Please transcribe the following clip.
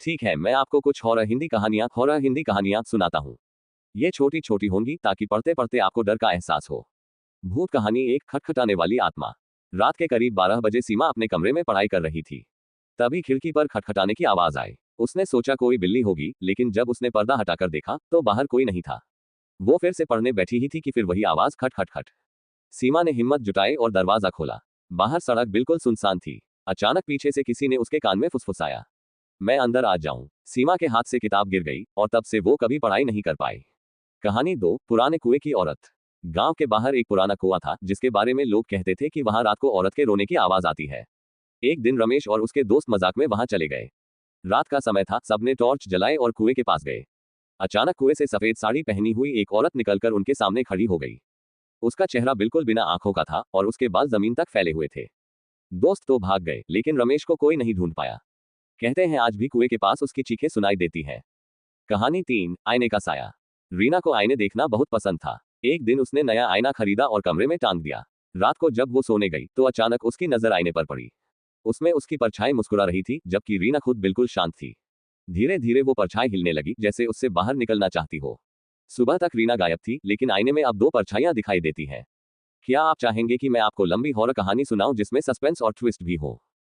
ठीक है, मैं आपको कुछ हॉरर हिंदी कहानियां सुनाता हूँ। ये छोटी छोटी होंगी ताकि पढ़ते पढ़ते आपको डर का एहसास हो। भूत कहानी। एक खटखटाने वाली आत्मा। रात के करीब 12 बजे सीमा अपने कमरे में पढ़ाई कर रही थी। तभी खिड़की पर खटखटाने की आवाज आई। उसने सोचा कोई बिल्ली होगी, लेकिन जब उसने पर्दा हटाकर देखा तो बाहर कोई नहीं था। वो फिर से पढ़ने बैठी ही थी कि फिर वही आवाज, खट खट खट। सीमा ने हिम्मत जुटाई और दरवाजा खोला। बाहर सड़क बिल्कुल सुनसान थी। अचानक पीछे से किसी ने उसके कान में फुसफुसाया, मैं अंदर आ जाऊं। सीमा के हाथ से किताब गिर गई और तब से वो कभी पढ़ाई नहीं कर पाई। कहानी 2, पुराने कुएं की औरत। गांव के बाहर एक पुराना कुआं था जिसके बारे में लोग कहते थे कि वहां रात को औरत के रोने की आवाज आती है। एक दिन रमेश और उसके दोस्त मजाक में वहां चले गए। रात का समय था, सबने टॉर्च जलाए और कुएं के पास गए। अचानक कुएं से सफेद साड़ी पहनी हुई एक औरत निकलकर उनके सामने खड़ी हो गई। उसका चेहरा बिल्कुल बिना आंखों का था और उसके बाल जमीन तक फैले हुए थे। दोस्त तो भाग गए, लेकिन रमेश को कोई नहीं ढूंढ पाया। कहते हैं आज भी कुएं के पास उसकी चीखें सुनाई देती हैं। कहानी 3, आईने का साया। रीना को आईने देखना बहुत पसंद था। एक दिन उसने नया आईना खरीदा और कमरे में टांग दिया। रात को जब वो सोने गई तो अचानक उसकी नजर आईने पर पड़ी। उसमें उसकी परछाई मुस्कुरा रही थी, जबकि रीना खुद बिल्कुल शांत थी। धीरे धीरे वो परछाई हिलने लगी, जैसे उससे बाहर निकलना चाहती हो। सुबह तक रीना गायब थी, लेकिन आईने में अब 2 परछाइयां दिखाई देती हैं। क्या आप चाहेंगे कि मैं आपको लंबी हॉरर कहानी सुनाऊं जिसमें सस्पेंस और ट्विस्ट भी हो?